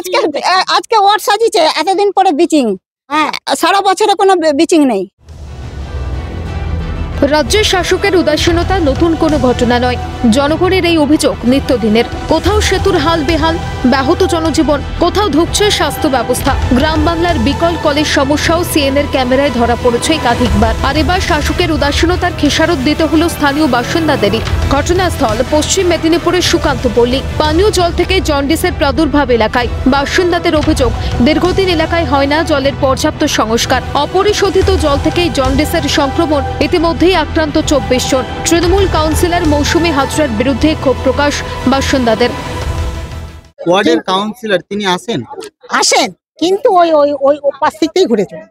আজকে আজকে ওয়ার্ড সাজিয়েছে, এতদিন পরে বিচিং। হ্যাঁ, সারা বছরে কোনো বিচিং নেই। রাজ্যের শাসকের উদাসীনতা নতুন কোনো ঘটনা নয়। জনগণের এই অভিযোগ নিত্যদিনের। কোথাও সেতুর হাল বেহাল, ব্যাহত জনজীবন, কোথাও ধুঁকছে স্বাস্থ্য ব্যবস্থা। গ্রাম বাংলার বিকল কলের সমস্যাও সিএনএর ক্যামেরায় ধরা পড়েছে একাধিকবার। আর এবার শাসকের উদাসীনতার খেসারত দিতে হলো স্থানীয় বাসিন্দাদেরই। ঘটনাস্থল পশ্চিম মেদিনীপুরের সুকান্ত পল্লী। পানীয় জল থেকে জন্ডিসের প্রাদুর্ভাব এলাকায়। বাসিন্দাদের অভিযোগ, দীর্ঘদিন এলাকায় হয় না জলের পর্যাপ্ত সংস্কার। অপরিশোধিত জল থেকেই জন্ডিসের সংক্রমণ। ইতিমধ্যে আক্রান্ত 24 জন। তৃণমূল কাউন্সিলর মৌসুমী হাজরার বিরুদ্ধে ক্ষোভ প্রকাশ বাসিন্দাদের। ওয়ার্ডের কাউন্সিলর তিনি আসেন কিন্তু ওই ওই ওই পাশ থেকেই ঘুরে চলে।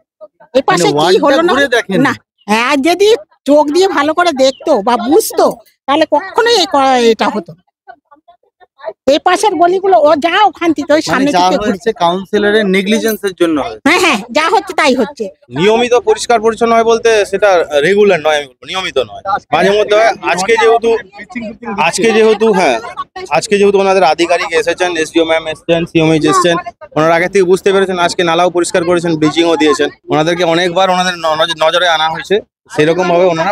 এই পাশে কি হলো না, হ্যাঁ, যদি চোখ দিয়ে ভালো করে দেখতো বা বুঝতো তাহলে কখনোই এটা হতো। এই পাশের গলিগুলো ও যা ওখান থেকে ওই সামনে থেকে ঘুরছে। কাউন্সিলরের নেগলিজেন্সের জন্য। হ্যাঁ, যা হচ্ছে তাই হচ্ছে। নিয়মিত পরিষ্কার পরিচ্ছন্ন হয় বলতে সেটা রেগুলার নয়, নিয়মিত নয়, মাঝে মধ্যে হয়। আজকে যেহেতু ওনাদের আধিকারিক এসেছেন, এসডিও ম্যাম এসেছেন, সিএমএইচ এসেছেন, ওনারা আগে থেকে বুঝতে পেরেছেন। আজকে নালাও পরিষ্কার করেছেন, ব্লিচিংও দিয়েছেন। ওনাদেরকে অনেকবার ওনাদের নজরে আনা হয়েছে, সেরকম ভাবে ওনারা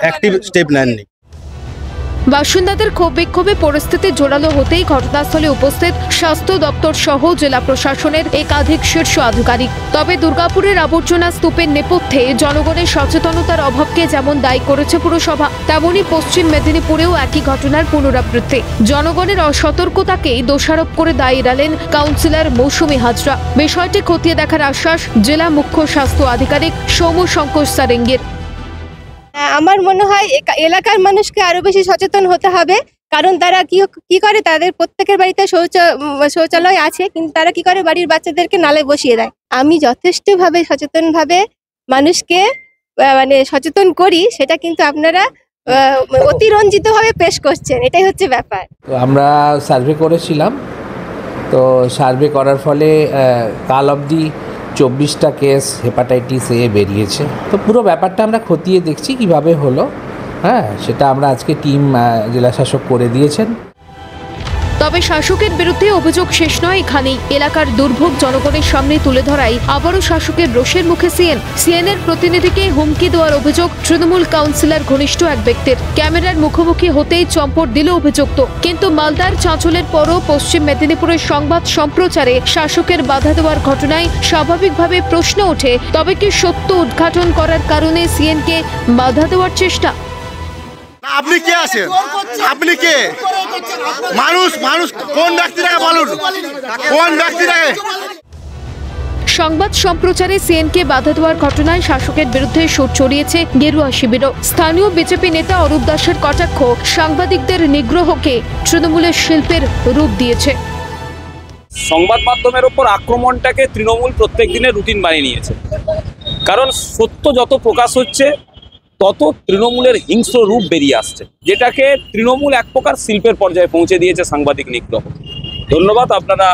অ্যাক্টিভ স্টেপ নেননি। বাসিন্দাদের ক্ষোভ বিক্ষোভে পরিস্থিতি জোরালো হতেই ঘটনাস্থলে উপস্থিত স্বাস্থ্য দপ্তর সহ জেলা প্রশাসনের একাধিক শীর্ষ আধিকারিক। তবে দুর্গাপুরের আবর্জনা স্তূপের নেপথ্যে জনগণের সচেতনতার অভাবকে যেমন দায়ী করেছে পুরসভা, তেমনি পশ্চিম মেদিনীপুরেও একই ঘটনার পুনরাবৃত্তি। জনগণের অসতর্কতাকেই দোষারোপ করে দায়ী এড়ালেন কাউন্সিলর মৌসুমী হাজরা। বিষয়টি খতিয়ে দেখার আশ্বাস জেলা মুখ্য স্বাস্থ্য আধিকারিক সৌম্য শঙ্কর সারেঙ্গের। আমার মনে হয় এলাকার মানুষকে আরো বেশি সচেতন হতে হবে। কারণ তারা কি করে, তাদের প্রত্যেকের বাড়িতে শৌচালয় আছে, কিন্তু তারা কি করে বাড়ির বাচ্চাদেরকে নালায় বসিয়ে দেয়। আমি যথেষ্টভাবে সচেতনভাবে মানুষকে সচেতন করি, সেটা কিন্তু আপনারা অতিরঞ্জিত ভাবে পেশ করছেন, এটাই হচ্ছে ব্যাপার। তো আমরা সার্ভে করেছিলাম, তো সার্ভে করার ফলে কাল অবধি 24টা কেস হেপাটাইটিস এ বেরিয়েছে। তো পুরো ব্যাপারটা আমরা খতিয়ে দেখছি কিভাবে হলো। হ্যাঁ, সেটা আমরা আজকে টিম জেলা শাসক করে দিয়েছেন। তবে শাসকের বিরুদ্ধে অভিযোগ শেষ নয় এখানেই। এলাকার দুর্ভোগ জনগণের সামনে তুলে ধরাই আবারও শাসকের রোষের মুখে সিএনএর প্রতিনিধিকে হুমকি দেওয়ার অভিযোগ তৃণমূল কাউন্সিলর ঘনিষ্ঠ এক ব্যক্তির। ক্যামেরার মুখোমুখি হতেই চম্পট দিল অভিযুক্ত। কিন্তু মালদার চাঁচলের পরও পশ্চিম মেদিনীপুরের সংবাদ সম্প্রচারে শাসকের বাধা দেওয়ার ঘটনায় স্বাভাবিকভাবে প্রশ্ন ওঠে, তবে কি সত্য উদ্ঘাটন করার কারণে সিএনকে বাধা দেওয়ার চেষ্টা? আপনি কে আছেন? আপনি কে? মানুষ কোন ব্যক্তিটাকে বলুন, কোন ব্যক্তিটাকে? সংবাদ সম্প্রচারে সিএনকে বাধা দেওয়ার ঘটনায় শাসকের বিরুদ্ধে সুর চড়িয়েছে গেরুয়া শিবিরও। স্থানীয় বিজেপি নেতা অরূপ দাসের কটাক্ষ সাংবাদিকদের নিগ্রহকে তৃণমূলের শিল্পের রূপ দিয়েছে। সংবাদ মাধ্যমের ওপর আক্রমণটাকে তৃণমূল প্রত্যেক দিনের রুটিন বানিয়ে নিয়েছে। কারণ সত্য যত প্রকাশ হচ্ছে তত তৃণমূলের হিংস্র রূপ বেরিয়ে আসছে, যেটাকে তৃণমূল এক প্রকার শিল্পের পর্যায়ে পৌঁছে দিয়েছে সাংবাদিক নিগ্রহ। ধন্যবাদ, আপনারা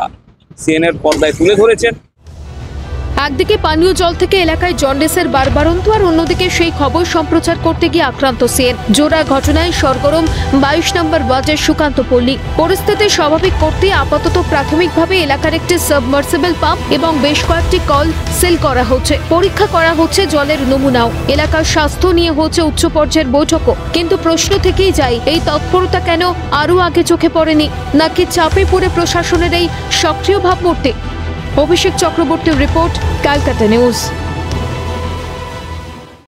সিএনএর পর্দায় তুলে ধরেছেন। একদিকে পানীয় জল থেকে এলাকায় জন্ডিসের বারবারন্ত, আর অন্যদিকে সেই খবর সম্প্রচার করতে গিয়ে আক্রান্ত সিএন। জোড়া ঘটনায় সরগরম 22 নম্বর ওয়ার্ডের সুকান্ত পল্লী। পরিস্থিতি স্বাভাবিক করতে আপাতত প্রাথমিকভাবে এলাকার একটি সাবমার্সিবল পাম্প এবং বেশ কয়েকটি কল সিল করা হচ্ছে। পরীক্ষা করা হচ্ছে জলের নমুনাও। এলাকার স্বাস্থ্য নিয়ে হচ্ছে উচ্চ পর্যায়ের বৈঠকও। কিন্তু প্রশ্ন থেকেই যায়, এই তৎপরতা কেন আরও আগে চোখে পড়েনি? নাকি চাপে পড়ে প্রশাসনের এই সক্রিয় ভাবমূর্তি? অভিষেক চক্রবর্তীর রিপোর্ট, ক্যালকাটা নিউজ।